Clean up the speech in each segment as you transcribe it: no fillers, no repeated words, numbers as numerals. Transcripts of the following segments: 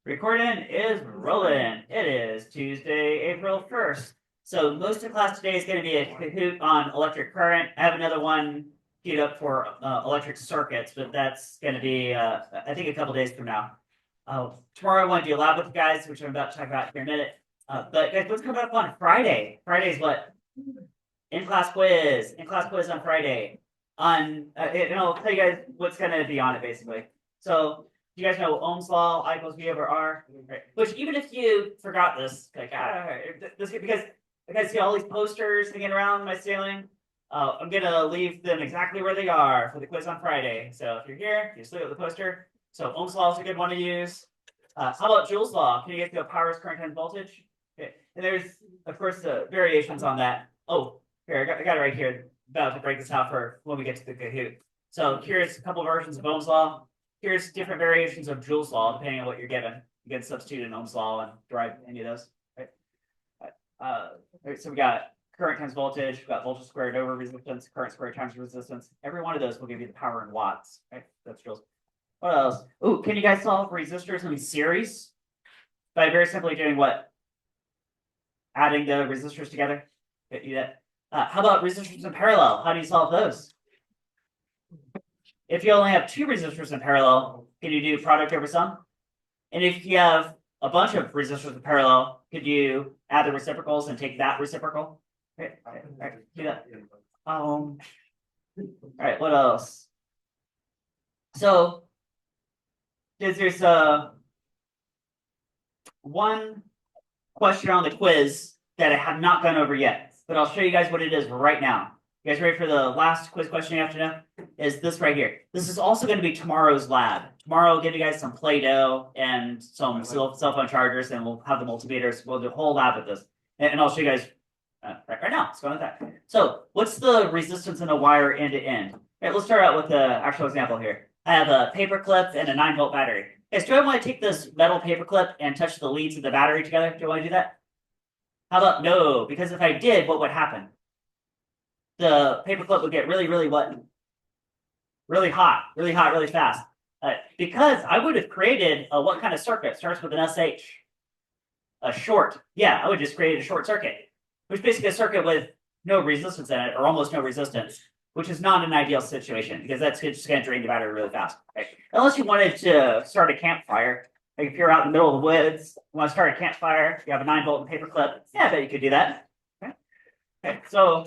Recording is rolling. It is Tuesday, April 1st. So most of class today is going to be a Kahoot on electric current. I have another one queued up for electric circuits, but that's going to be, I think, a couple days from now. Tomorrow I want to do a lab with you guys, which I'm about to talk about here in a minute. But guys, what's coming up on Friday? Friday's what? In-class quiz. In-class quiz on Friday. And I'll tell you guys what's going to be on it, basically. So you guys know Ohm's law, I equals V over R, right? Which even if you forgot this, like this because I guys see all these posters hanging around my ceiling. I'm gonna leave them exactly where they are for the quiz on Friday. So if you're here, you just look at the poster. So Ohm's law is a good one to use. How about Joule's law? Can you get the power is current times voltage? Okay. And there's of course variations on that. Oh, here I got it right here. About to break this out for when we get to the Kahoot. So here's a couple versions of Ohm's law. Here's different variations of Joule's law, depending on what you're given. You can substitute in Ohm's law and derive any of those. Right? So we got current times voltage, we've got voltage squared over resistance, current squared times resistance. Every one of those will give you the power in watts. Right? That's Joule's. What else? Oh, can you guys solve resistors in series? By very simply doing what? Adding the resistors together. How about resistors in parallel? How do you solve those? If you only have two resistors in parallel, can you do product over sum? And if you have a bunch of resistors in parallel, could you add the reciprocals and take that reciprocal? Okay. All right, do that. All right, what else? So there's one question on the quiz that I have not gone over yet, but I'll show you guys what it is right now. You guys ready for the last quiz question you have to know? Is this right here. This is also going to be tomorrow's lab. Tomorrow I'll give you guys some Play-Doh and some cell phone chargers, and we'll have the multimeters. We'll do a whole lab with this. And I'll show you guys right now. Let's go with that. So what's the resistance in a wire end to end? Okay, let's start out with the actual example here. I have a paper clip and a 9-volt battery. Okay, so do I want to take this metal paper clip and touch the leads of the battery together? Do I want to do that? How about no? Because if I did, what would happen? The paperclip would get really what? Really hot, really fast. Because I would have created what kind of circuit starts with an SH? A short. Yeah, I would just create a short circuit, which is basically a circuit with no resistance in it, or almost no resistance, which is not an ideal situation because that's just going to drain the battery really fast. Right? Unless you wanted to start a campfire. Like if you're out in the middle of the woods, you want to start a campfire, you have a 9-volt paperclip. Yeah, I bet you could do that. Okay. So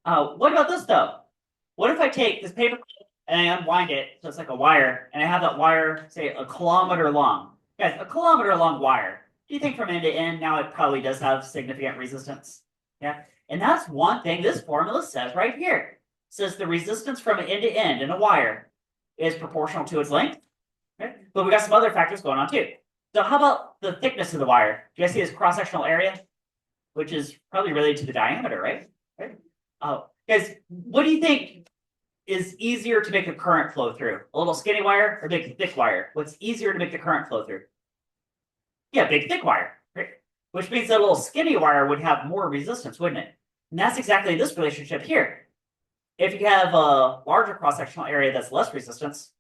what about this though? What if I take this paper and I unwind it so it's like a wire, and I have that wire, say, a kilometer long? Guys, a kilometer long wire. Do you think from end to end now it probably does have significant resistance? Yeah. And that's one thing this formula says right here. It says the resistance from end to end in a wire is proportional to its length. Okay? But we got some other factors going on too. So how about the thickness of the wire? Do you guys see this cross-sectional area? Which is probably related to the diameter, right? Guys, what do you think is easier to make a current flow through? A little skinny wire or big thick wire? What's easier to make the current flow through? Yeah, big thick wire, right? Which means that a little skinny wire would have more resistance, wouldn't it? And that's exactly this relationship here. If you have a larger cross-sectional area that's less resistance,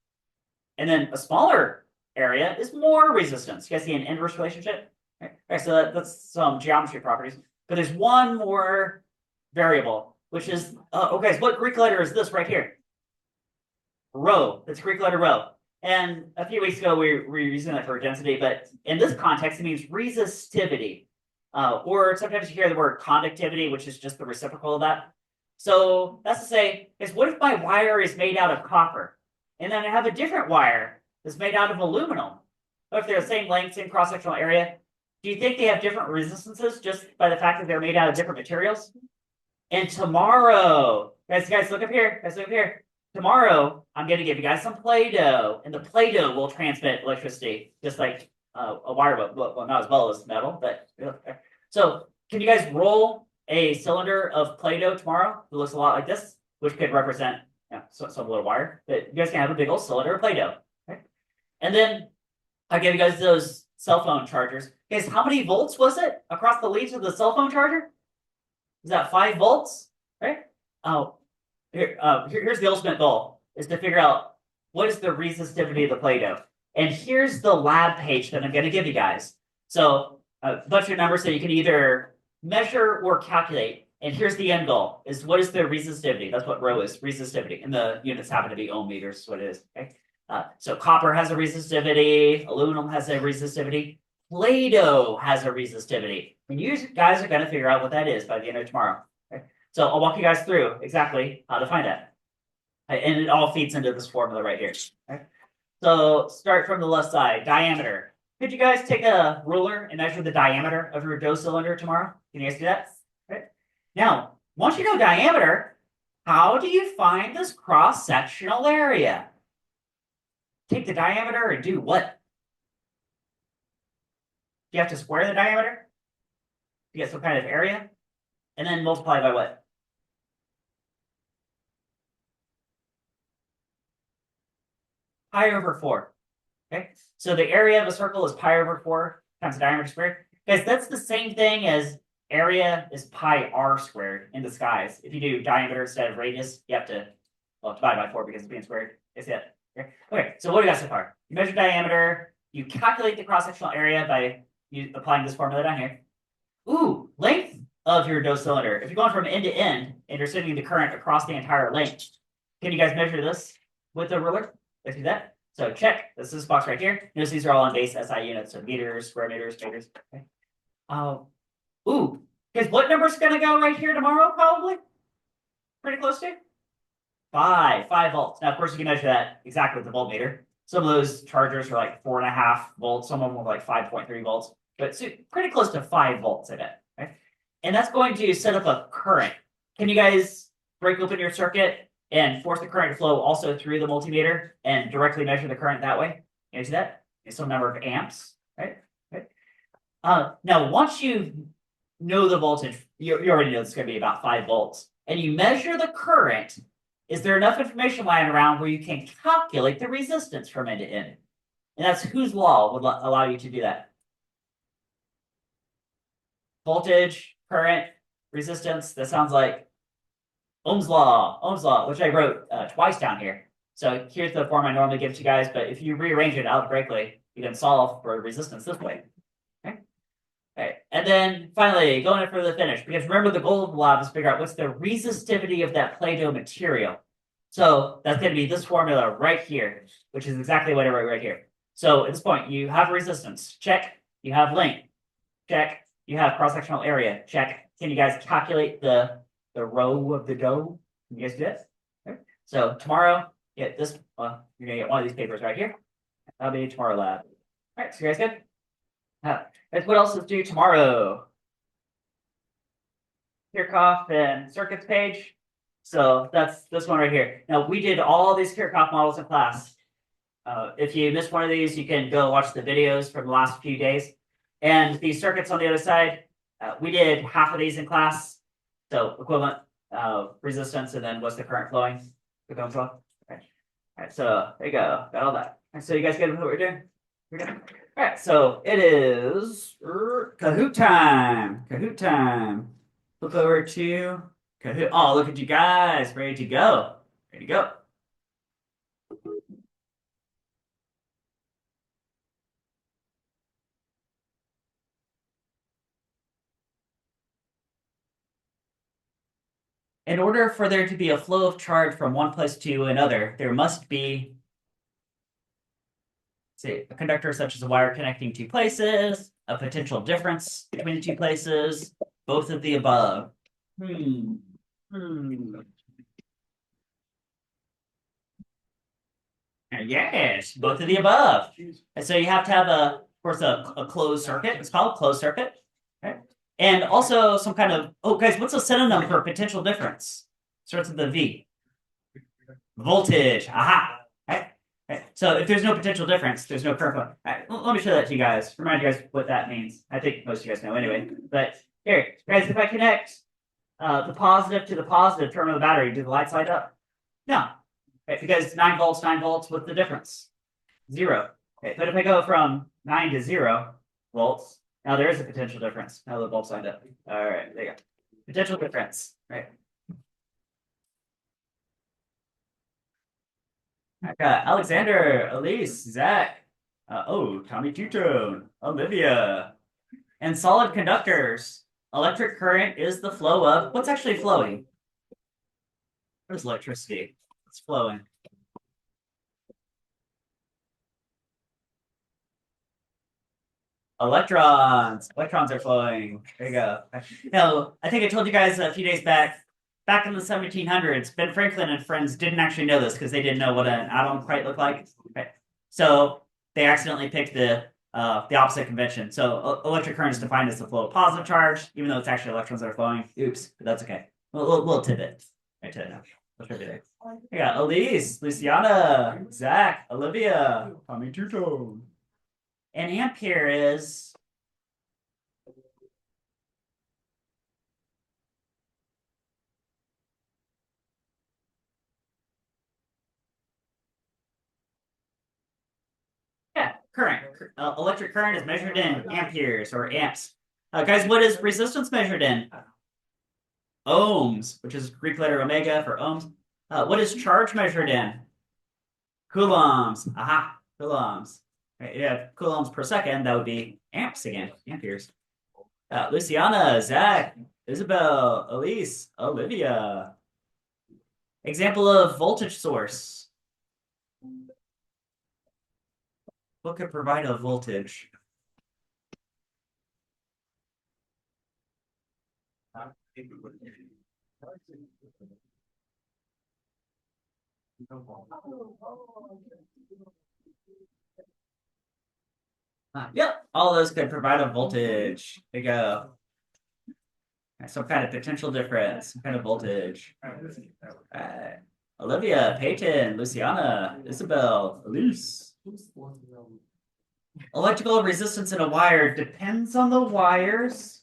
and then a smaller area is more resistance. You guys see an inverse relationship? Right, so that's some geometry properties. But there's one more variable, which is, okay, so what Greek letter is this right here? Rho. It's Greek letter rho. And a few weeks ago, we were using that for density, but in this context, it means resistivity. Or sometimes you hear the word conductivity, which is just the reciprocal of that. So that's to say, is what if my wire is made out of copper? And then I have a different wire that's made out of aluminum. What if they're the same length, same cross-sectional area? Do you think they have different resistances just by the fact that they're made out of different materials? And tomorrow, guys, look up here. Guys, look up here. Tomorrow, I'm going to give you guys some Play-Doh, and the Play-Doh will transmit electricity, just like a wire will. Well, not as well as metal, but so can you guys roll a cylinder of Play-Doh tomorrow? It looks a lot like this, which could represent some little wire. But you guys can have a big old cylinder of Play-Doh. Okay? And then I gave you guys those cell phone chargers. Guys, how many volts was it across the leads of the cell phone charger? Is that 5 volts? Right? Oh, here's the ultimate goal, is to figure out what is the resistivity of the Play-Doh. And here's the lab page that I'm going to give you guys. So a bunch of numbers that you can either measure or calculate. And here's the end goal: is what is the resistivity? That's what rho is, resistivity. And the units happen to be ohm meters, is what it is. Okay. So copper has a resistivity, aluminum has a resistivity, Play-Doh has a resistivity. And you guys are going to figure out what that is by the end of tomorrow. Okay? So I'll walk you guys through exactly how to find that. And it all feeds into this formula right here. Okay? So start from the left side, diameter. Could you guys take a ruler and measure the diameter of your dough cylinder tomorrow? Can you guys do that? Okay. Now, once you know diameter, how do you find this cross-sectional area? Take the diameter and do what? You have to square the diameter to get some kind of area, and then multiply by what? Pi over 4. Okay, so the area of a circle is pi over 4 times the diameter squared. Guys, that's the same thing as area is pi r squared in disguise. If you do diameter instead of radius, you have to, well, divide by 4 because it's being squared. Is it? Okay, so what do we got so far? You measure diameter, you calculate the cross-sectional area by applying this formula down here. Ooh, length of your dough cylinder. If you're going from end to end and you're sending the current across the entire length, can you guys measure this with a ruler? Let's do that. So check. This is this box right here. Notice these are all on base SI units, so meters, square meters, meters. Okay. Ooh, because what number is going to go right here tomorrow? Probably pretty close to 5 volts. Now, of course, you can measure that exactly with the voltmeter. Some of those chargers are like 4.5 volts. Some of them are like 5.3 volts, but pretty close to 5 volts, I bet. Right? And that's going to set up a current. Can you guys break open your circuit and force the current to flow also through the multimeter and directly measure the current that way? Can you see that? It's some number of amps, right? Now, once you know the voltage, you already know it's going to be about 5 volts, and you measure the current. Is there enough information lying around where you can calculate the resistance from end to end? And that's whose law would allow you to do that? Voltage, current, resistance. That sounds like Ohm's law, which I wrote twice down here. So here's the form I normally give to you guys, but if you rearrange it algebraically, you can solve for resistance this way. Okay, and then finally, going in for the finish, because remember the goal of the lab is to figure out what's the resistivity of that Play-Doh material. So that's going to be this formula right here, which is exactly what I wrote right here. So at this point, you have resistance, check. You have length, check. You have cross-sectional area, check. Can you guys calculate the row of the dough? Can you guys do this? Okay. So tomorrow, get this. You're going to get one of these papers right here. That'll be tomorrow lab. All right, so you guys good? That's what else is due tomorrow. Kirchhoff and circuits page. So that's this one right here. Now we did all these Kirchhoff models in class. If you missed one of these, you can go watch the videos from the last few days. And these circuits on the other side, we did half of these in class. So equivalent resistance, and then what's the current flowing? The Ohm's law. Okay. All right, so there you go. Got all that. And so you guys get what we're doing? We're doing. All right, so it is Kahoot time. Kahoot time. Flip over to Kahoot. Oh, look at you guys. Ready to go. Ready to go. In order for there to be a flow of charge from one place to another, there must be, say, a conductor such as a wire connecting two places, a potential difference between the two places, both of the above. Yes, both of the above. And so you have to have of course, a closed circuit. It's called closed circuit. Okay. And also some kind of, oh guys, what's a synonym for potential difference? Starts with the V. Voltage. Aha. Okay. Okay. So if there's no potential difference, there's no current flow. Right. Let me show that to you guys. Remind you guys what that means. I think most of you guys know anyway. But here, guys, if I connect the positive to the positive terminal of the battery, do the lights light up? No. Okay, because 9 volts, what's the difference? 0. Okay, but if I go from 9 to 0 volts, now there is a potential difference. Now the volts lined up. All right, there you go. Potential difference, right? I got Alexander, Elise, Zach, Oh, Tommy Tutone, Olivia. And solid conductors. Electric current is the flow of what's actually flowing? What is electricity? It's flowing. Electrons. Electrons are flowing. There you go. Now, I think I told you guys a few days back in the 1700s, Ben Franklin and friends didn't actually know this because they didn't know what an atom quite looked like. Okay. So they accidentally picked the opposite convention. So electric current is defined as the flow of positive charge, even though it's actually electrons that are flowing. Oops, but that's okay. Little tidbit. Right to it now. We got Elise, Luciana, Zach, Olivia, Tommy Tuto. And ampere is yeah, current. Electric current is measured in amperes or amps. Guys, what is resistance measured in? Ohms, which is Greek letter omega for ohms. What is charge measured in? Coulombs. Aha, coulombs. Right, yeah, coulombs per second, that would be amps again, amperes. Luciana, Zach, Isabel, Elise, Olivia. Example of voltage source. What could provide a voltage? Yep, all those could provide a voltage. There you go. Some kind of potential difference, some kind of voltage. Olivia, Peyton, Luciana, Isabel, Elise. Electrical resistance in a wire depends on the wires.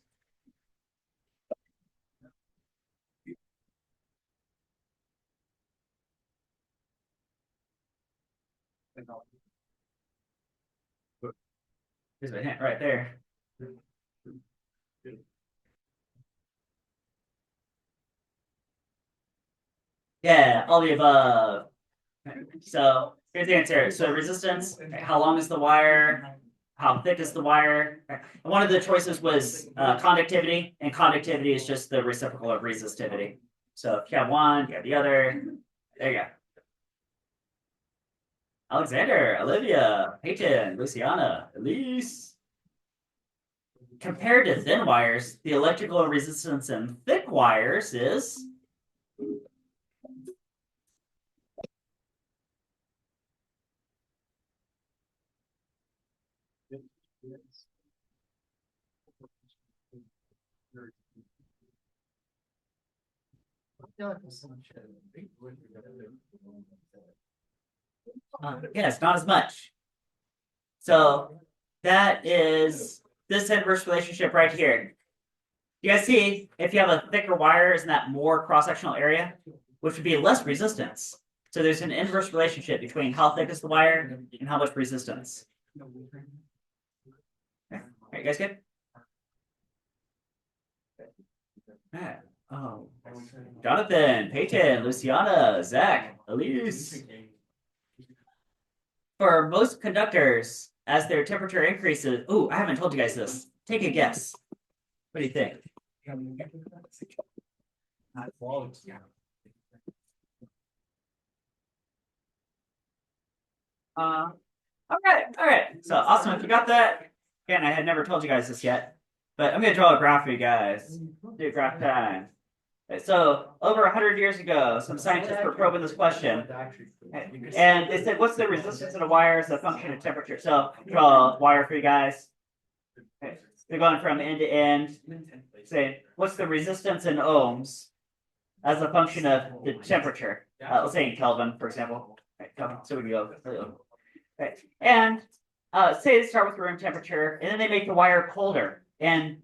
Here's my hint right there. Yeah, all the above. So here's the answer. So resistance, how long is the wire? How thick is the wire? And one of the choices was conductivity, and conductivity is just the reciprocal of resistivity. So if you have one, you have the other. There you go. Alexander, Olivia, Peyton, Luciana, Elise. Compared to thin wires, the electrical resistance in thick wires is yeah, it's not as much. So that is this inverse relationship right here. You guys see, if you have a thicker wire, isn't that more cross-sectional area, which would be less resistance? So there's an inverse relationship between how thick is the wire and how much resistance. Okay. All right, you guys good? Right. Oh, Jonathan, Peyton, Luciana, Zach, Elise. For most conductors, as their temperature increases, oh, I haven't told you guys this. Take a guess. What do you think? All right. So awesome. If you got that, again, I had never told you guys this yet, but I'm gonna draw a graph for you guys. Do graph time. So over 100 years ago, some scientists were probing this question, and they said, "What's the resistance in a wire as a function of temperature?" So draw a wire for you guys. Okay. They're going from end to end. Say, what's the resistance in ohms as a function of the temperature? Let's say in Kelvin, for example. Okay, Kelvin. So we go. Okay. And say they start with room temperature, and then they make the wire colder, and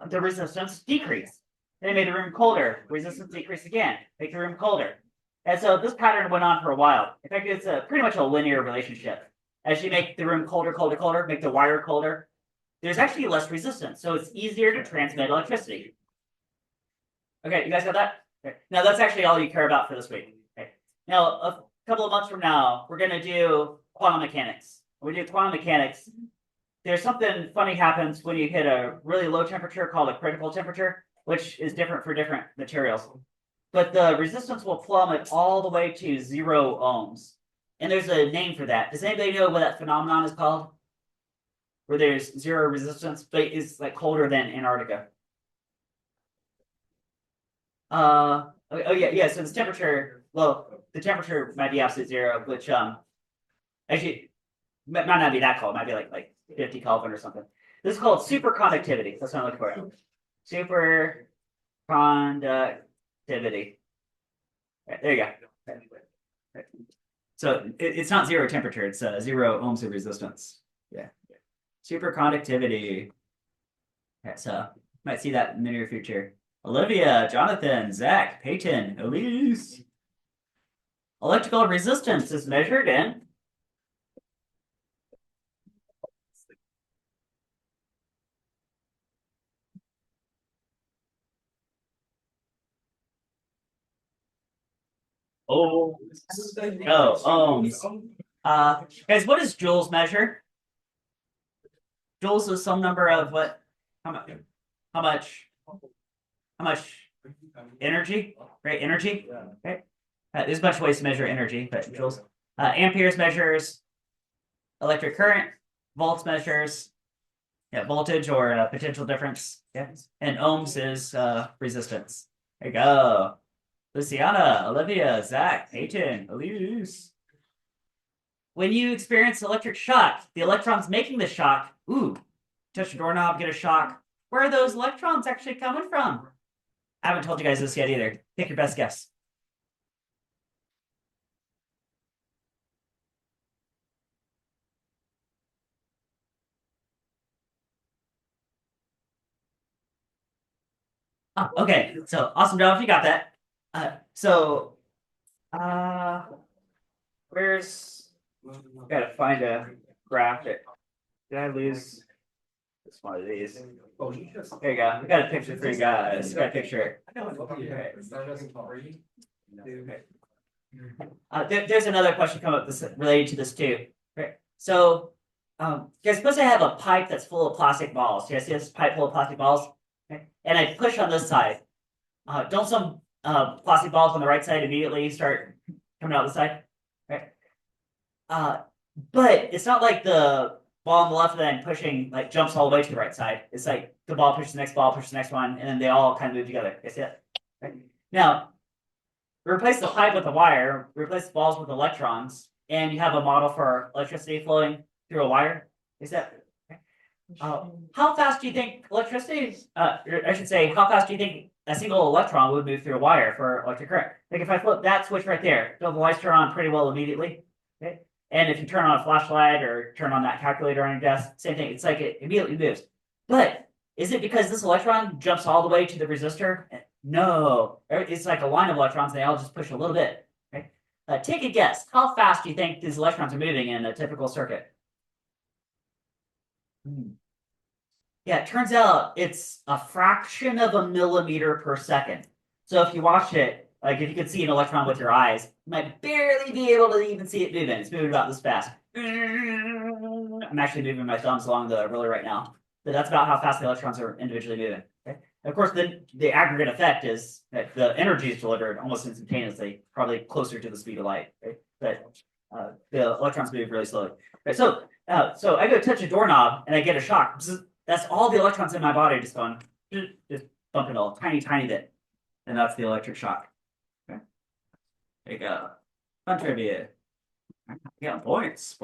the resistance decrease. Then they made the room colder, resistance decrease again, make the room colder. And so this pattern went on for a while. In fact, it's pretty much a linear relationship. As you make the room colder, colder, colder, make the wire colder, there's actually less resistance. So it's easier to transmit electricity. Okay, you guys got that? Okay. Now that's actually all you care about for this week. Okay. Now, a couple of months from now, we're going to do quantum mechanics. when we do quantum mechanics, there's something funny happens when you hit a really low temperature called a critical temperature, which is different for different materials. But the resistance will plummet all the way to 0 ohms. And there's a name for that. Does anybody know what that phenomenon is called? Where there's 0 resistance, but it's like colder than Antarctica. Oh yeah. So the temperature, well, the temperature might be absolute 0, which actually might not be that cold. It might be like 50 Kelvin or something. This is called superconductivity. That's what I'm looking for. Superconductivity. Right, there you go. Right. So it's not 0 temperature. It's 0 ohms of resistance. Yeah. Superconductivity. Okay, so might see that in the near future. Olivia, Jonathan, Zach, Peyton, Elise. Electrical resistance is measured in ohms. Oh, ohms. Guys, what does joules measure? Joules is some number of what? How much? How much? How much energy? Right, energy. Okay. There's a bunch of ways to measure energy, but joules. Amperes measures electric current. Volts measures voltage or potential difference. Yeah. And ohms is resistance. There you go. Luciana, Olivia, Zach, Peyton, Elise. When you experience electric shock, the electrons making the shock, touch a doorknob, get a shock. Where are those electrons actually coming from? I haven't told you guys this yet either. Pick your best guess. Oh, okay. So awesome job if you got that. Where's gotta find a graphic. Did I lose this one of these? There you go. We got a picture for you guys. Got a picture. There's another question come up related to this too. Right. So, you're supposed to have a pipe that's full of plastic balls. You guys see this pipe full of plastic balls? Okay. And I push on this side. Don't some plastic balls on the right side immediately start coming out the side? Right. But it's not like the ball on the left then pushing like jumps all the way to the right side. It's like the ball pushes the next ball, pushes the next one, and then they all kind of move together. You see that? Right. Now, replace the pipe with a wire, replace the balls with electrons, and you have a model for electricity flowing through a wire. Is that how fast do you think electricity? I should say, how fast do you think a single electron would move through a wire for electric current? Like if I flip that switch right there, don't the lights turn on pretty well immediately? Okay. And if you turn on a flashlight or turn on that calculator on your desk, same thing. It's like it immediately moves. But is it because this electron jumps all the way to the resistor? No, it's like a line of electrons. They all just push a little bit. Okay? Take a guess. How fast do you think these electrons are moving in a typical circuit? Yeah, it turns out it's a fraction of a millimeter per second. So if you watch it, like if you could see an electron with your eyes, you might barely be able to even see it moving. It's moving about this fast. I'm actually moving my thumbs along the ruler right now. But that's about how fast the electrons are individually moving. Okay? And of course, the aggregate effect is that the energy is delivered almost instantaneously, probably closer to the speed of light. Right? But the electrons move really slowly. Right? So I go touch a doorknob and I get a shock. That's all the electrons in my body just going, just bumping a tiny bit. And that's the electric shock. Okay. There you go. Fun trivia. Yeah, points.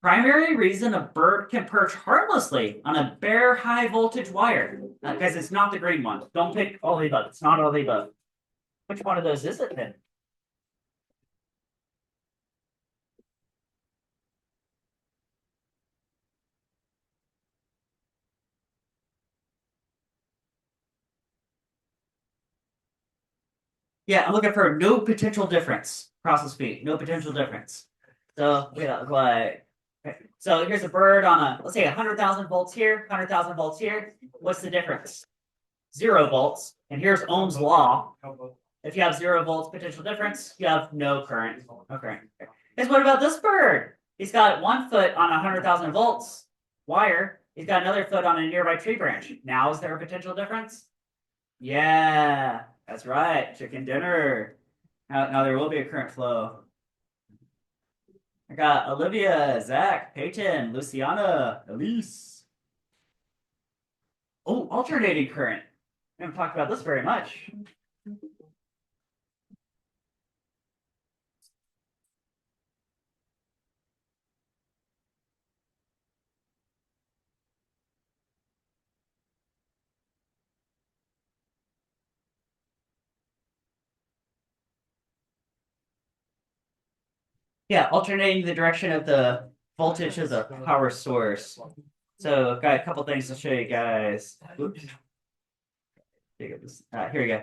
Primary reason a bird can perch harmlessly on a bare high voltage wire. Guys, it's not the green one. Don't pick all the above. It's not all the above. Which one of those is it then? Yeah, I'm looking for no potential difference across the speed. No potential difference. So we got like, okay. So here's a bird on a, let's say 100,000 volts here, 100,000 volts here. What's the difference? 0 volts. And here's Ohm's law. If you have 0 volts potential difference, you have no current. No current. Okay. Guys, what about this bird? He's got 1 foot on 100,000 volts wire. He's got another foot on a nearby tree branch. Now is there a potential difference? Yeah, that's right. Chicken dinner. Now there will be a current flow. I got Olivia, Zach, Peyton, Luciana, Elise. Oh, alternating current. We haven't talked about this very much. Yeah, alternating the direction of the voltage of the power source. So I've got a couple things to show you guys. Oops. Here we go.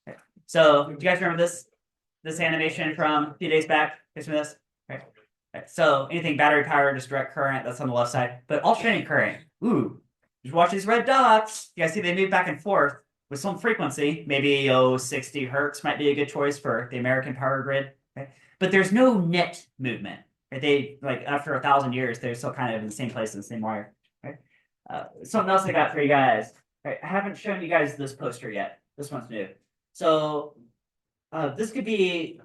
Okay. So do you guys remember this animation from a few days back? Guys remember this? Okay. Okay. So anything battery powered, just direct current, that's on the left side. But alternating current, ooh, just watch these red dots. You guys see they move back and forth with some frequency. Maybe 60 hertz might be a good choice for the American power grid. Okay. But there's no net movement. Right? They like after 1,000 years, they're still kind of in the same place in the same wire. Right? Something else I got for you guys. Right, I haven't shown you guys this poster yet. This one's new. So this could be,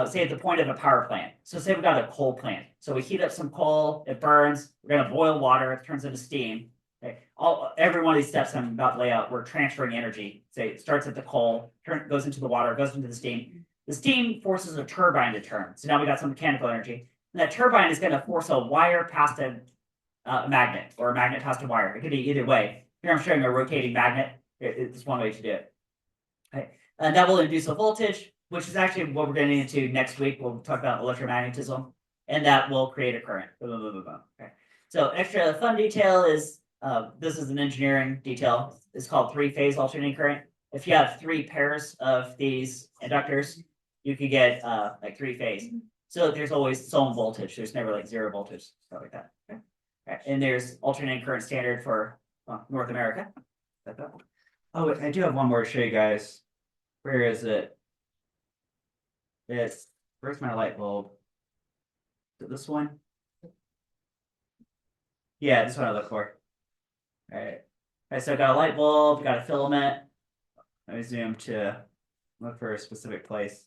say, at the point of a power plant. So say we got a coal plant. So we heat up some coal, it burns. We're going to boil water, it turns into steam. Okay. Every one of these steps I'm about to lay out, we're transferring energy. Say it starts at the coal, goes into the water, goes into the steam. The steam forces a turbine to turn. So now we got some mechanical energy. And that turbine is going to force a wire past a magnet, or a magnet past a wire. It could be either way. Here I'm showing a rotating magnet. It's one way to do it. Okay. And that will induce a voltage, which is actually what we're getting into next week. We'll talk about electromagnetism, and that will create a current. Okay. So extra fun detail is, this is an engineering detail. It's called three-phase alternating current. If you have 3 pairs of these inductors, you could get like 3-phase. So there's always some voltage. There's never like 0 voltage, stuff like that. Okay. Okay. And there's alternating current standard for North America. Oh, I do have one more to show you guys. Where is it? Where's my light bulb? Is it this one? Yeah, this one I look for. All right. All right, so I got a light bulb, got a filament. Let me zoom to look for a specific place.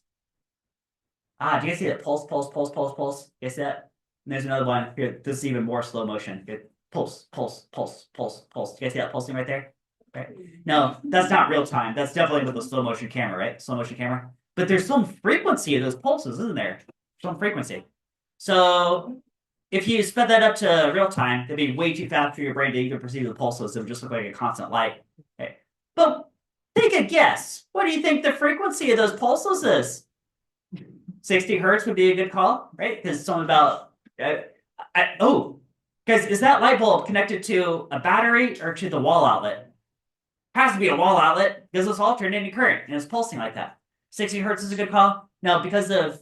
Do you guys see that pulse, pulse, pulse, pulse, pulse? You see that? And there's another one here. This is even more slow motion. Here, pulse, pulse, pulse, pulse, pulse. Do you guys see that pulsing right there? Right. No, that's not real time. That's definitely with a slow motion camera, right? Slow motion camera. But there's some frequency of those pulses, isn't there? Some frequency. So if you sped that up to real time, it'd be way too fast for your brain to even perceive the pulses. It would just look like a constant light. Okay. But take a guess. What do you think the frequency of those pulses is? 60 hertz would be a good call, right? Because it's something about guys, is that light bulb connected to a battery or to the wall outlet? Has to be a wall outlet because it's alternating current and it's pulsing like that. 60 hertz is a good call. Now, because the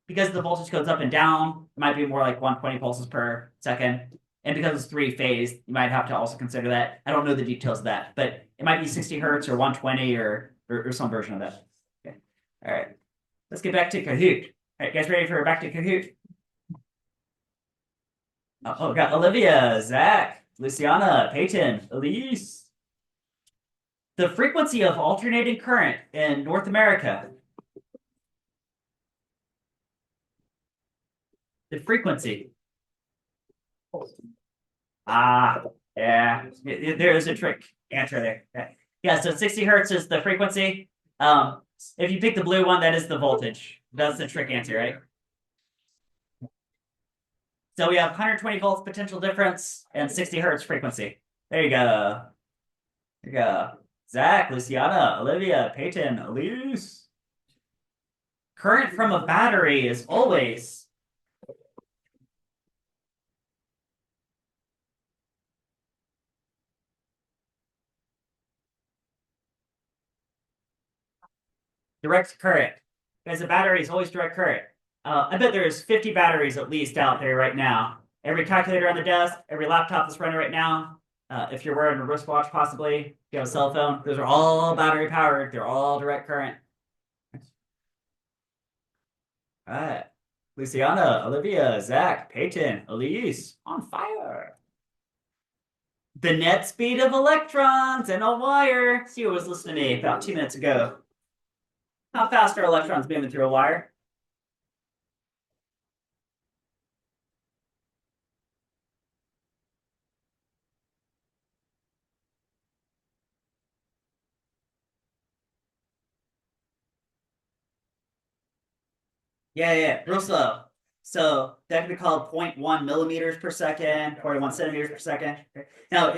voltage goes up and down, it might be more like 120 pulses per second. And because it's 3-phase, you might have to also consider that. I don't know the details of that, but it might be 60 hertz or 120 or some version of that. Okay. All right. Let's get back to Kahoot. All right, guys ready for back to Kahoot? We got Olivia, Zach, Luciana, Peyton, Elise. The frequency of alternating current in North America. The frequency. Yeah. There is a trick answer there. Okay. Yeah, so 60 hertz is the frequency. If you pick the blue one, that is the voltage. That's the trick answer, right? So we have 120 volts potential difference and 60 hertz frequency. There you go. There you go. Zach, Luciana, Olivia, Peyton, Elise. Current from a battery is always direct current. Because a battery is always direct current. I bet there's 50 batteries at least out there right now. Every calculator on the desk, every laptop that's running right now, if you're wearing a wristwatch, possibly, if you have a cell phone, those are all battery powered. They're all direct current. All right. Luciana, Olivia, Zach, Peyton, Elise, on fire. The net speed of electrons in a wire. See who was listening to me about 2 minutes ago. How fast are electrons moving through a wire? Yeah, real slow. So that can be called zero point 0.1 millimeters per second, 41 centimeters per second. Now,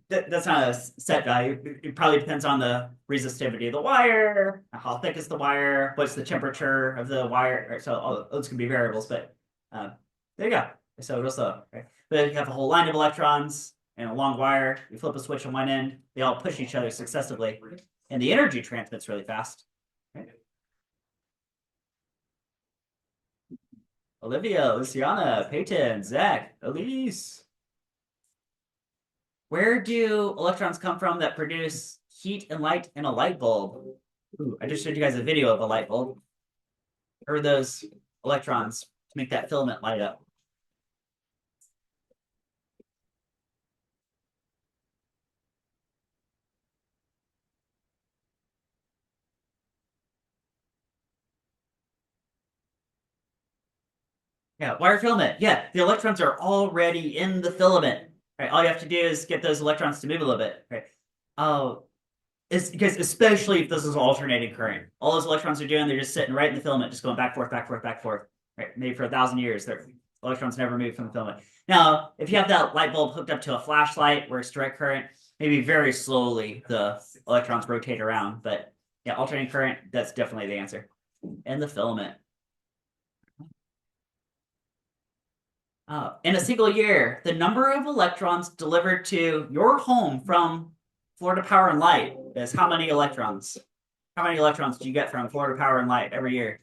that's not a set value. It probably depends on the resistivity of the wire, how thick is the wire, what's the temperature of the wire. So all those can be variables, but there you go. So real slow. Right? But you have a whole line of electrons and a long wire. You flip a switch on one end, they all push each other successively, and the energy transmits really fast. Right? Olivia, Luciana, Peyton, Zach, Elise. Where do electrons come from that produce heat and light in a light bulb? Ooh, I just showed you guys a video of a light bulb. Where are those electrons to make that filament light up? Yeah, wire filament. Yeah, the electrons are already in the filament. Right, all you have to do is get those electrons to move a little bit. Right. Oh, it's because especially if this is alternating current, all those electrons are doing, they're just sitting right in the filament, just going back, forth, back, forth, back, forth. Right, maybe for 1,000 years, the electrons never move from the filament. Now, if you have that light bulb hooked up to a flashlight where it's direct current, maybe very slowly the electrons rotate around. But yeah, alternating current, that's definitely the answer. And the filament. In a single year, the number of electrons delivered to your home from Florida Power and Light is how many electrons? How many electrons do you get from Florida Power and Light every year?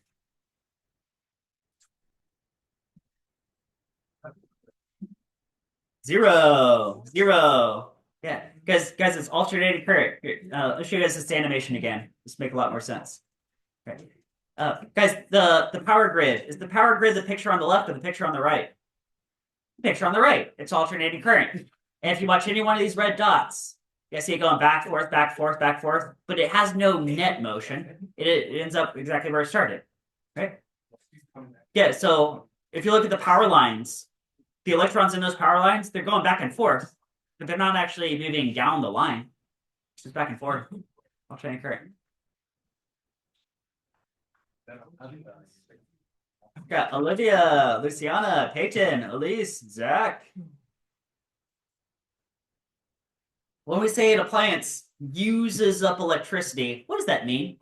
Zero. Zero. Yeah, because guys, it's alternating current. Here, let's show you guys this animation again. This make a lot more sense. Okay. Guys, the power grid is the power grid the picture on the left or the picture on the right? The picture on the right. It's alternating current. And if you watch any one of these red dots, you see it going back, forth, back, forth, back, forth, but it has no net motion. It ends up exactly where it started, right? Yeah, so if you look at the power lines, the electrons in those power lines, they're going back and forth, but they're not actually moving down the line. It's just back and forth. Alternating current. Got Olivia, Luciana, Peyton, Elise, Zach. When we say an appliance uses up electricity, what does that mean?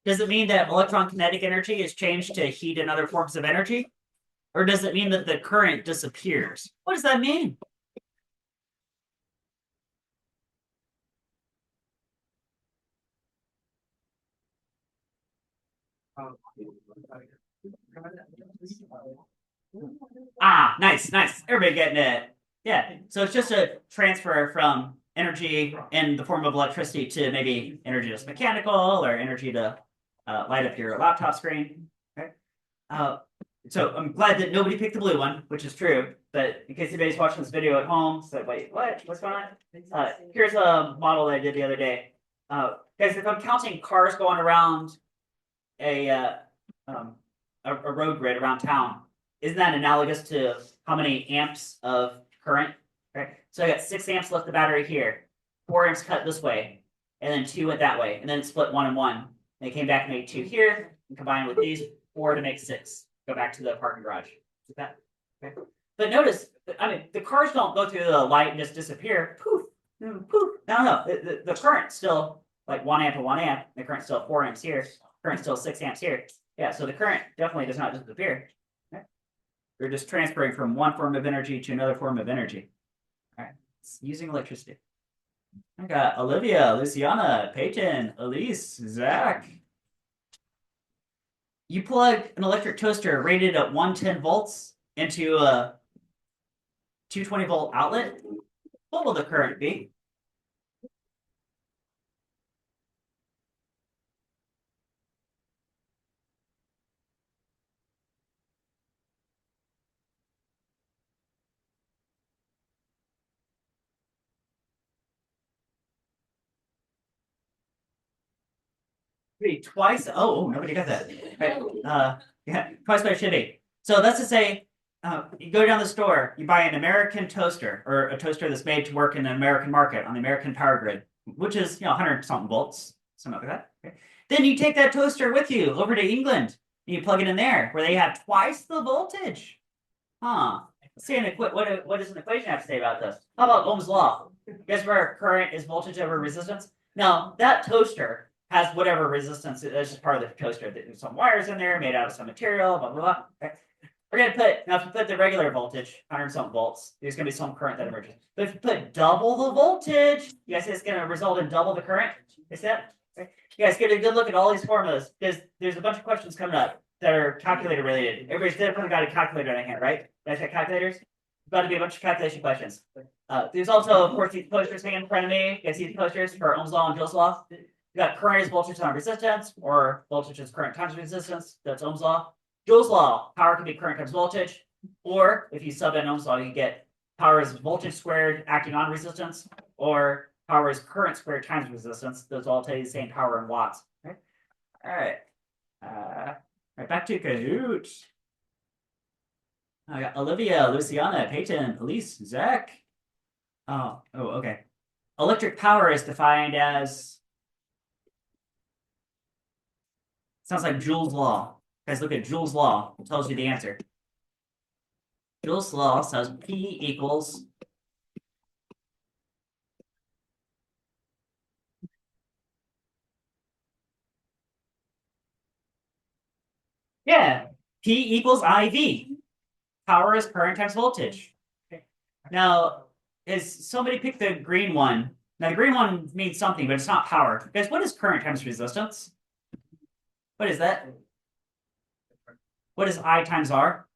Does it mean that electron kinetic energy is changed to heat and other forms of energy? Or does it mean that the current disappears? What does that mean? Ah, nice, nice. Everybody getting it. Yeah. So it's just a transfer from energy in the form of electricity to maybe energy that's mechanical or energy to light up your laptop screen. Okay. Uh, so I'm glad that nobody picked the blue one, which is true. But in case anybody's watching this video at home, so wait, what? What's going on? Here's a model that I did the other day. Guys, if I'm counting cars going around a um, a road grid around town, isn't that analogous to how many amps of current? Right. So I got 6 amps left the battery here, 4 amps cut this way, and then 2 went that way, and then it split 1 and 1. And they came back and made 2 here, and combined with these 4 to make 6. Go back to the parking garage. Is that okay? But notice, I mean, the cars don't go through the light and just disappear. Poof, poof. No. The current's still like 1 amp and 1 amp. The current's still 4 amps here. Current's still 6 amps here. Yeah, so the current definitely does not disappear. Okay? We're just transferring from one form of energy to another form of energy. All right, it's using electricity. I got Olivia, Luciana, Peyton, Elise, Zach. You plug an electric toaster rated at 110 volts into a 220-volt outlet. What will the current be? Be twice. Nobody got that. Right. Yeah, twice what it should be. So that's to say, you go down the store, you buy an American toaster or a toaster that's made to work in an American market on the American power grid, which is 100 something volts, something like that. Okay. Then you take that toaster with you over to England and you plug it in there, where they have twice the voltage. Huh. Let's see what does an equation have to say about this? How about Ohm's law? Guess where current is voltage over resistance? Now that toaster has whatever resistance. That's just part of the toaster. There's some wires in there made out of some material. Blah blah blah. Okay. We're gonna put now if you put the regular voltage, 100 something volts, there's gonna be some current that emerges. But if you put double the voltage, you guys say it's gonna result in double the current. Is that? Okay. You guys get a good look at all these formulas because there's a bunch of questions coming up that are calculator related. Everybody's definitely got a calculator in hand, right? You guys got calculators? There's about to be a bunch of calculation questions. There's also, of course, these posters hanging in front of me. You guys see the posters for Ohm's law and Joule's law? You got current is voltage times resistance, or voltage is current times resistance. That's Ohm's law. Joule's law, power can be current times voltage. Or if you sub in Ohm's law, you get power is voltage squared acting on resistance, or power is current squared times resistance. Those all tell you the same power in watts. Okay? All right. Right back to Kahoot. I got Olivia, Luciana, Peyton, Elise, Zach. Okay. Electric power is defined as. Sounds like Joule's law. Guys, look at Joule's law. It tells you the answer. Joule's law says P equals. Yeah, P equals IV. Power is current times voltage. Okay. Now, is somebody pick the green one? Now, the green one means something, but it's not power. Guys, what is current times resistance? What is that? What is I times R?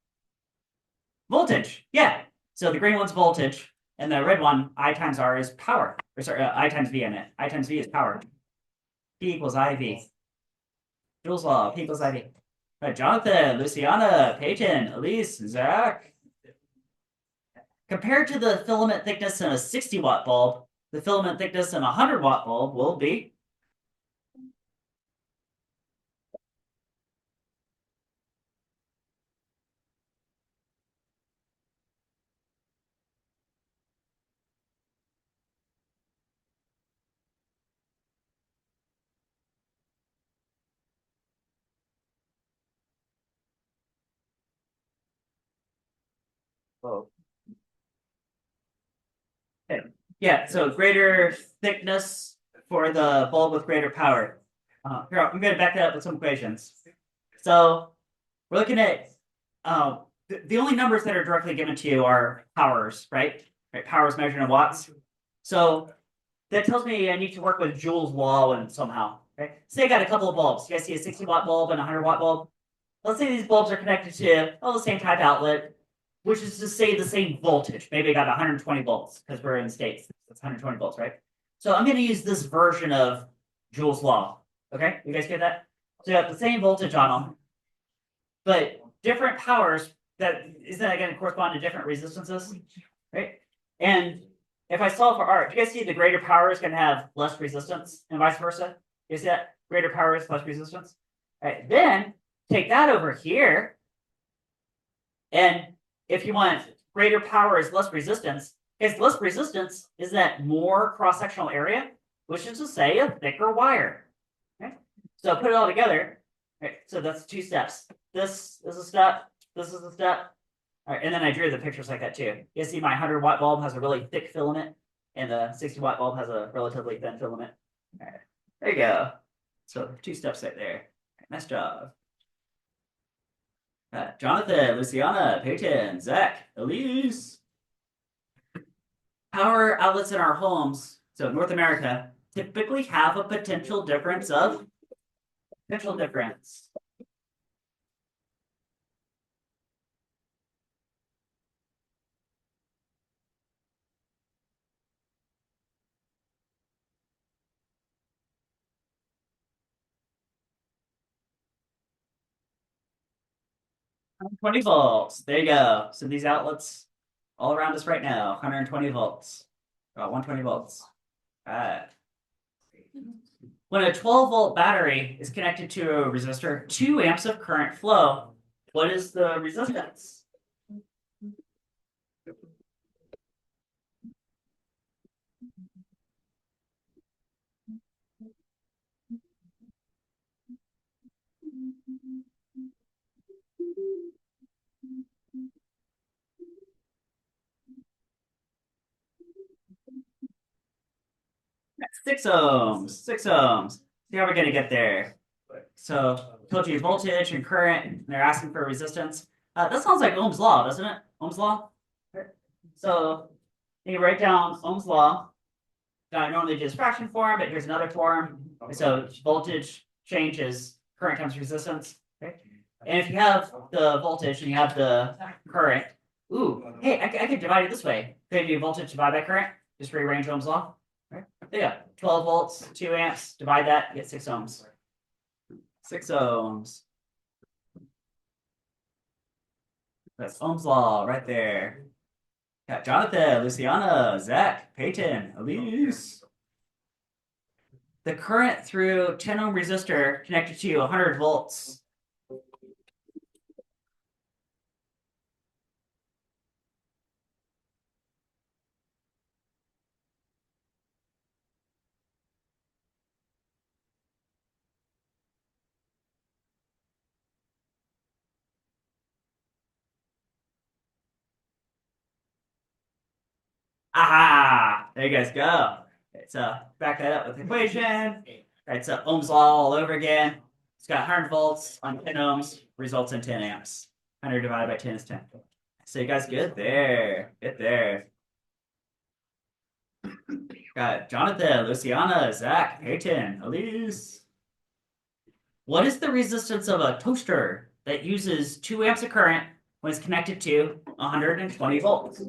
Voltage. Yeah. So the green one's voltage, and the red one, I times R, is power. Or sorry, I times V in it. I times V is power. P equals IV. Joule's law, P equals IV. Right, Jonathan, Luciana, Peyton, Elise, Zach. Compared to the filament thickness in a 60-watt bulb, the filament thickness in a 100-watt bulb will be. Whoa. Okay. Yeah, so greater thickness for the bulb with greater power. Here, I'm going to back that up with some equations. So we're looking at the only numbers that are directly given to you are powers, right? Right, powers measured in watts. So that tells me I need to work with Joule's law and somehow. Right? Say I got a couple of bulbs. You guys see a 60-watt bulb and a 100-watt bulb. Let's say these bulbs are connected to the same type outlet, which is to say the same voltage. Maybe I got 120 volts because we're in states. That's 120 volts, right? So I'm going to use this version of Joule's law. Okay, you guys get that? So you have the same voltage on them, but different powers. Isn't that going to correspond to different resistances, right? And if I solve for R, do you guys see the greater power is going to have less resistance and vice versa? You see that? Greater power is less resistance. All right, then take that over here. And if you want greater power is less resistance, because less resistance is that more cross-sectional area, which is to say a thicker wire. Okay? So put it all together. Right, so that's two steps. This is a step. This is a step. All right, and then I drew the pictures like that too. You see my 100-watt bulb has a really thick filament, and the 60-watt bulb has a relatively thin filament. All right, there you go. So two steps right there. Right, nice job. Jonathan, Luciana, Peyton, Zach, Elise. Power outlets in our homes, so North America, typically have a potential difference. 120 volts. There you go. So these outlets all around us right now, 120 volts. About 120 volts. All right. When a 12-volt battery is connected to a resistor, 2 amps of current flow. What is the resistance? That's 6 ohms. 6 ohms. See how we're going to get there. So, told you voltage and current, and they're asking for resistance. That sounds like Ohm's law, doesn't it? Ohm's law? So, you write down Ohm's law. I normally just fraction form, but here's another form. So, voltage changes current times resistance. Okay. And if you have the voltage and you have the current, hey, I could divide it this way. Could do voltage divided by current, just rearrange Ohm's law. Right? There you go. 12 volts, 2 amps, divide that, get 6 ohms. 6 ohms. That's Ohm's law right there. Got Jonathan, Luciana, Zach, Peyton, Elise. The current through 10 ohm resistor connected to 100 volts. Aha! There you guys go. Okay, so back that up with the equation. All right, so Ohm's law all over again. It's got 100 volts on 10 ohms, results in 10 amps. 100 divided by 10 is 10. So you guys good there. Get there. Got Jonathan, Luciana, Zach, Peyton, Elise. What is the resistance of a toaster that uses 2 amps of current when it's connected to 120 volts?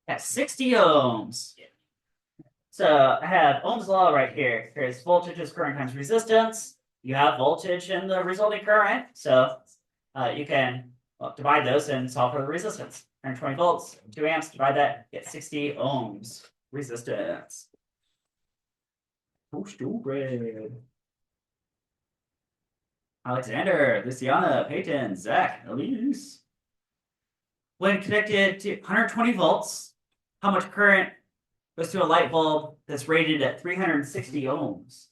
At 60 ohms. So I have Ohm's law right here. Here's voltage is current times resistance. You have voltage and the resulting current. So you can divide those and solve for the resistance. 120 volts, 2 amps, divide that, get 60 ohms resistance. Oh, stupid. Alexander, Luciana, Peyton, Zach, Elise. When connected to 120 volts, how much current goes to a light bulb that's rated at 360 ohms?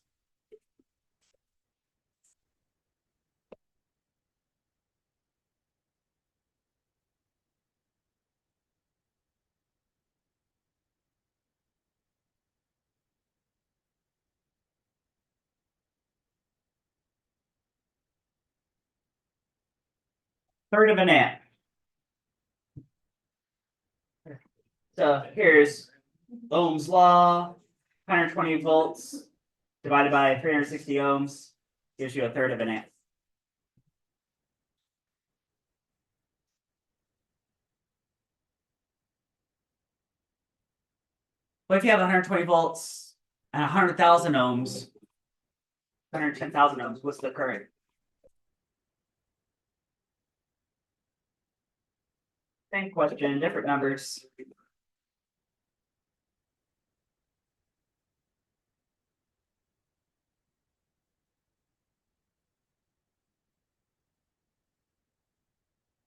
Third of an amp. So here's Ohm's law, 120 volts divided by 360 ohms gives you a third of an amp. What if you have 120 volts and 100,000 ohms, 110,000 ohms? What's the current? Same question, different numbers.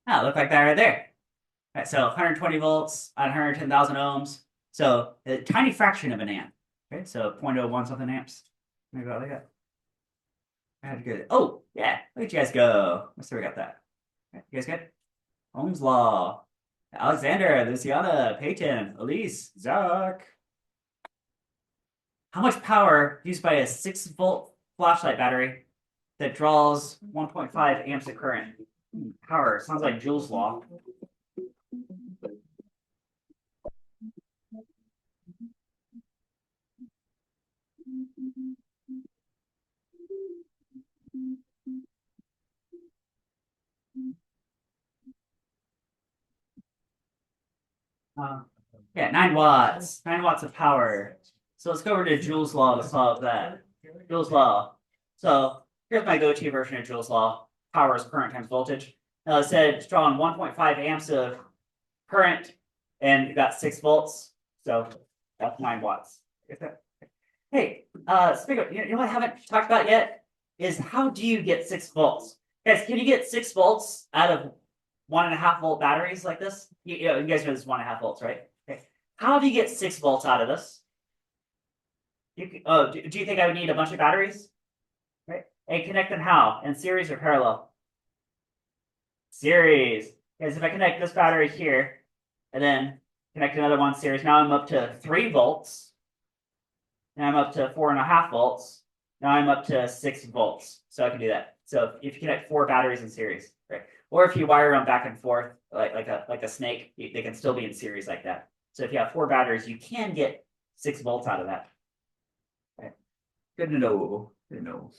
Ah, look like that right there. All right, so 120 volts at 110,000 ohms. So a tiny fraction of an amp. Okay, so 0.01 something amps. Maybe like that. That's good. Oh, yeah. Look at you guys go. Let's see, we got that. Okay, you guys good? Ohm's law. Alexander, Luciana, Peyton, Elise, Zach. How much power used by a 6-volt flashlight battery that draws 1.5 amps of current? Power. Sounds like Joule's law. Yeah, 9 watts. 9 watts of power. So let's go over to Joule's law to solve that. Joule's law. So here's my go-to version of Joule's law. Power is current times voltage. Now it said it's drawing 1.5 amps of current, and you got 6 volts. So that's 9 watts. Hey, speaking of, you know what I haven't talked about yet is how do you get 6 volts? Guys, can you get 6 volts out of 1.5 volt batteries like this? You guys know this is 1.5 volts, right? Okay. How do you get 6 volts out of this? Do you think I would need a bunch of batteries? Right? And connect them how? In series or parallel? Series. Because if I connect this battery here, and then connect another one series, now I'm up to 3 volts. Now I'm up to 4.5 volts. Now I'm up to 6 volts. So I can do that. So if you connect 4 batteries in series, right? Or if you wire them back and forth like a snake, they can still be in series like that. So if you have 4 batteries, you can get 6 volts out of that. Okay. Good to know. Good to know.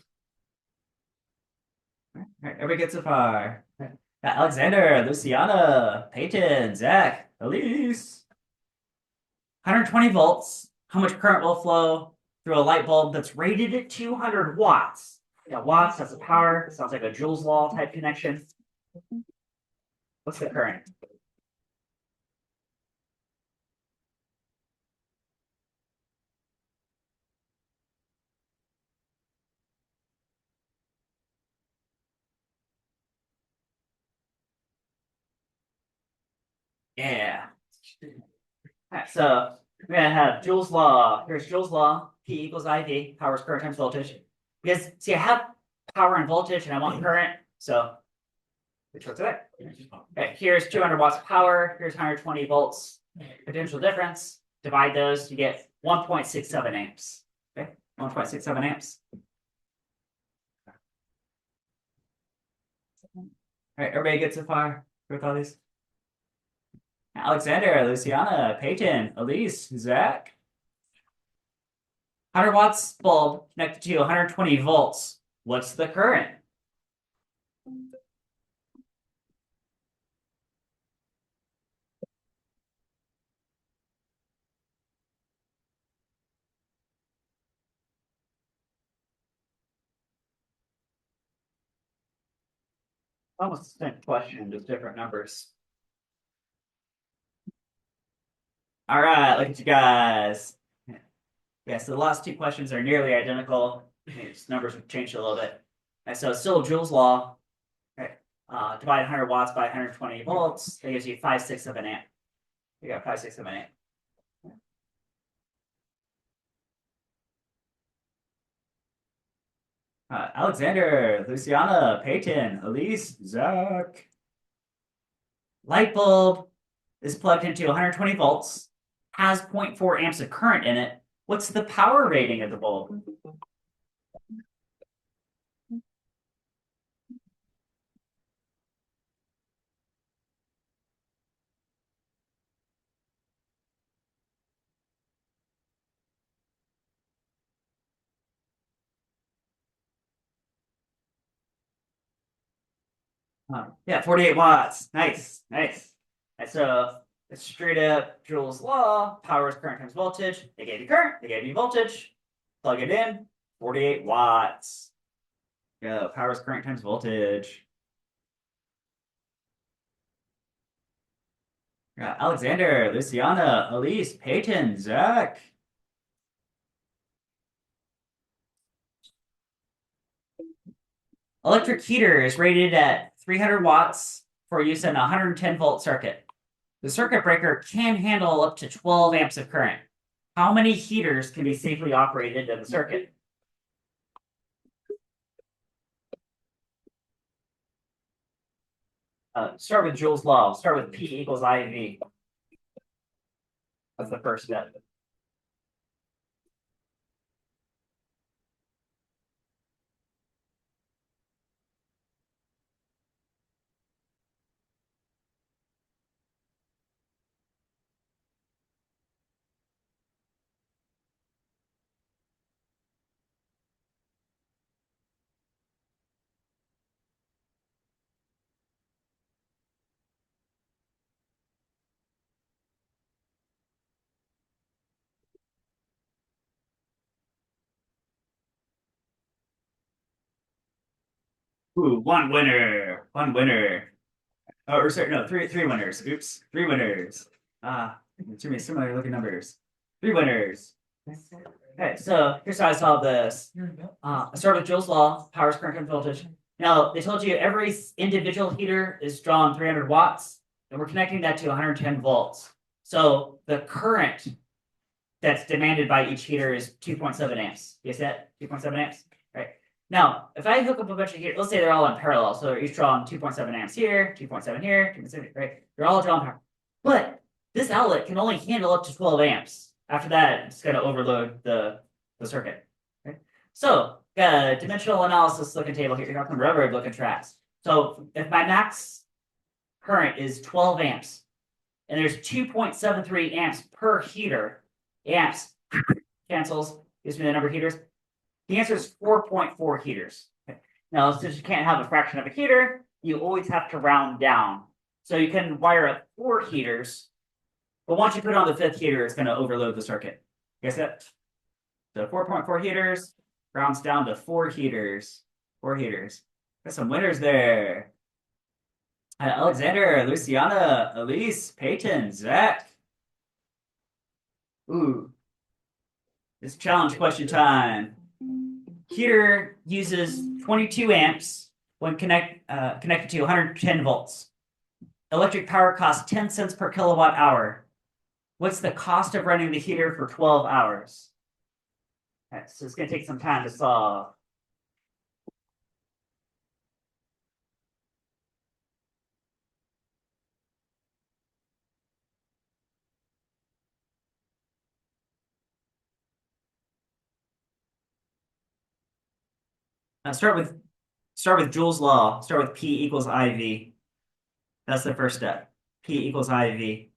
All right, everybody gets so far. Alexander, Luciana, Peyton, Zach, Elise. 120 volts. How much current will flow through a light bulb that's rated at 200 watts? Yeah, watts, that's the power. Sounds like a Joule's law type connection. What's the current? Yeah. All right, so we're gonna have Joule's law. Here's Joule's law. P equals IV. Power is current times voltage. Because see, I have power and voltage, and I want current. So which one's it? Okay, here's 200 watts of power. Here's 120 volts. Potential difference. Divide those, you get 1.67 amps. Okay, 1.67 amps. All right, everybody gets so far with all these. Alexander, Luciana, Peyton, Elise, Zach. 100 watts bulb connected to 120 volts. What's the current? Almost the same question, just different numbers. All right, look at you guys. Yeah, so the last 2 questions are nearly identical. These numbers have changed a little bit. And so still Joule's law. Okay. Divide 100 watts by 120 volts. That gives you 5/6 of an amp. You got 5/6 of an amp. Alexander, Luciana, Peyton, Elise, Zach. Light bulb is plugged into 120 volts, has 0.4 amps of current in it. What's the power rating of the bulb? Yeah, 48 watts. Nice, nice. And so it's straight up Joule's law. Power is current times voltage. They gave you current. They gave you voltage. Plug it in. 48 watts. Go. Power is current times voltage. Alexander, Luciana, Elise, Peyton, Zach. Electric heater is rated at 300 watts for use in a 110 volt circuit. The circuit breaker can handle up to 12 amps of current. How many heaters can be safely operated in the circuit? Start with Joule's law. Start with P equals IV. That's the first step. Ooh, one winner. One winner. Oh, or sorry, no, three winners. Oops, three winners. Too many similar looking numbers. Three winners. Okay, so here's how I solve this. I start with Joule's law, power is current times voltage. Now, they told you every individual heater is drawn 300 watts, and we're connecting that to 110 volts. So the current that's demanded by each heater is 2.7 amps. You see that? 2.7 amps, right? Now, if I hook up a bunch of heaters, let's say they're all in parallel. So they're each drawing 2.7 amps here, 2.7 here, 2.7, right? They're all drawing power. But this outlet can only handle up to 12 amps. After that, it's going to overload the circuit. Right? So, got a dimensional analysis looking table here. Got some railroad looking tracks. So if my max current is 12 amps, and there's 2.73 amps per heater, amps cancels, gives me the number of heaters. The answer is 4.4 heaters. Okay. Now, since you can't have a fraction of a heater, you always have to round down. So you can wire up 4 heaters, but once you put on the 5th heater, it's going to overload the circuit. You guys that? So 4.4 heaters rounds down to 4 heaters. 4 heaters. Got some winners there. Alexander, Luciana, Elise, Peyton, Zach. Ooh. It's challenge question time. Heater uses 22 amps when connected to 110 volts. Electric power costs 10 cents per kilowatt hour. What's the cost of running the heater for 12 hours? Right, so it's going to take some time to solve. Now start with Joule's law. Start with P equals IV. That's the first step. P equals IV.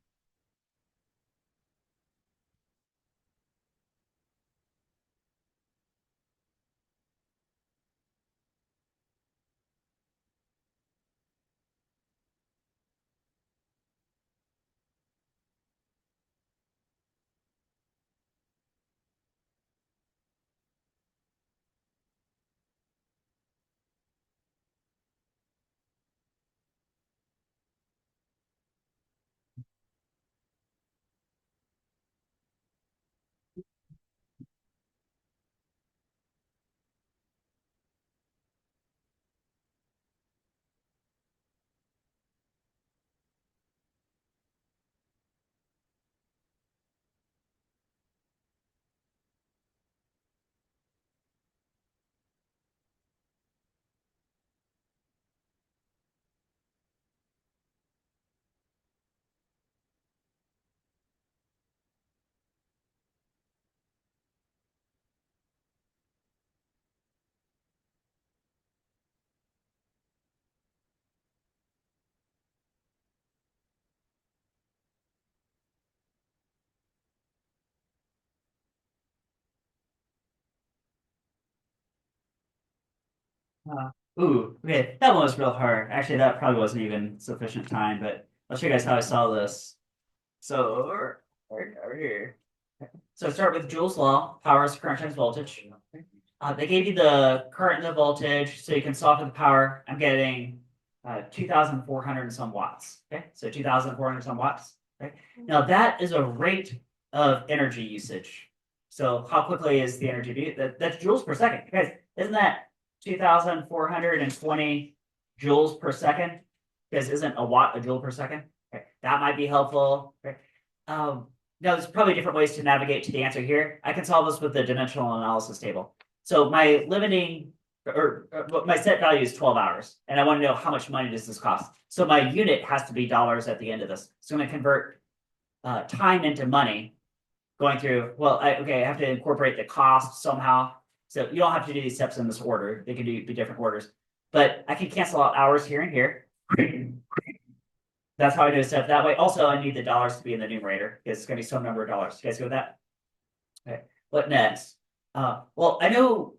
Uh, okay, that one was real hard. Actually, that probably wasn't even sufficient time, but I'll show you guys how I saw this. So over here. So start with Joule's law, power is current times voltage. They gave you the current and the voltage, so you can solve for the power. I'm getting 2,400 and some watts. Okay, so 2,400 some watts. Okay, now that is a rate of energy usage. So how quickly is the energy? That's joules per second. Guys, isn't that 2,420 joules per second? Because isn't a watt a joule per second? Okay, that might be helpful. Okay. Now, there's probably different ways to navigate to the answer here. I can solve this with the dimensional analysis table. So my limiting or my set value is 12 hours, and I want to know how much money does this cost. So my unit has to be dollars at the end of this. So I'm going to convert time into money going through, well, I have to incorporate the cost somehow. So you don't have to do these steps in this order. They can be different orders. But I can cancel out hours here and here. That's how I do a step that way. Also, I need the dollars to be in the numerator because it's going to be some number of dollars. You guys go with that? Okay. What next? Well, I know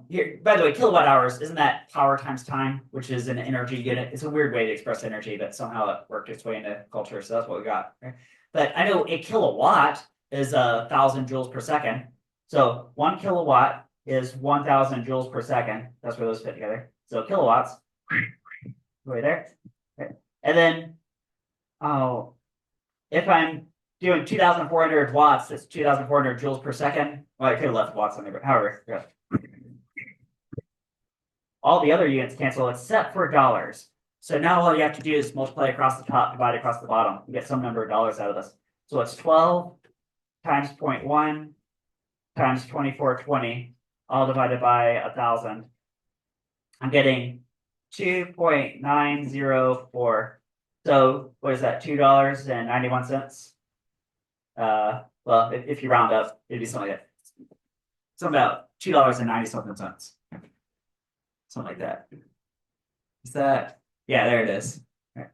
here, by the way, kilowatt hours, isn't that power times time, which is an energy unit? It's a weird way to express energy, but somehow it worked its way into culture. So that's what we got. Right? But I know a kilowatt is 1,000 joules per second. So 1 kilowatt is 1,000 joules per second. That's where those fit together. So kilowatts, right there. Okay. And then, oh, if I'm doing 2,400 watts, that's 2,400 joules per second. Well, I could have left watts on there, but however, yeah. All the other units cancel except for dollars. So now all you have to do is multiply across the top, divide across the bottom. You get some number of dollars out of this. So it's 12 times 0.1 times 2420, all divided by 1,000. I'm getting 2.904. So what is that? $2.91. Well, if you round up, it'd be something like that. Something about $2.90 something cents. Something like that. Is that? Yeah, there it is. All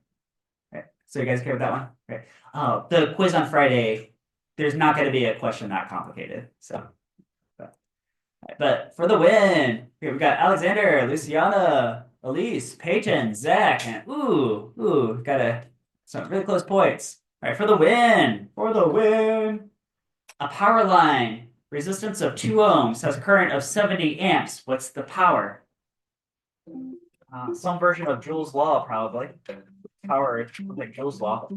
right. So you guys okay with that one? Okay. The quiz on Friday, there's not going to be a question that complicated. So, but for the win, here we got Alexander, Luciana, Elise, Peyton, Zach, and got some really close points. All right, for the win, a power line, resistance of 2 ohms, has a current of 70 amps. What's the power? Some version of Joule's law, probably. Power, like Joule's law.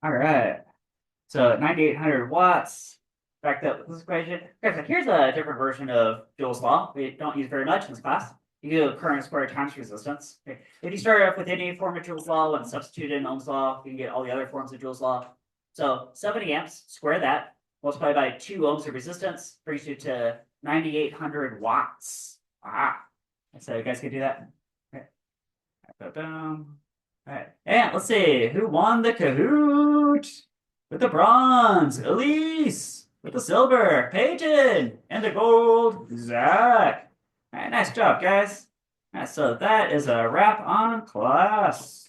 All right. So 9,800 watts. Back up with this equation. Okay, so here's a different version of Joule's law. We don't use very much in this class. You do current squared times resistance. Okay. If you start off with any form of Joule's law and substitute in Ohm's law, you can get all the other forms of Joule's law. So 70 amps, square that, multiply by 2 ohms of resistance, brings you to 9,800 watts. So you guys can do that. Okay. Boom. All right. And let's see who won the Kahoot. With the bronze, Elise. With the silver, Peyton. And the gold, Zach. All right, nice job, guys. All right, so that is a wrap on class.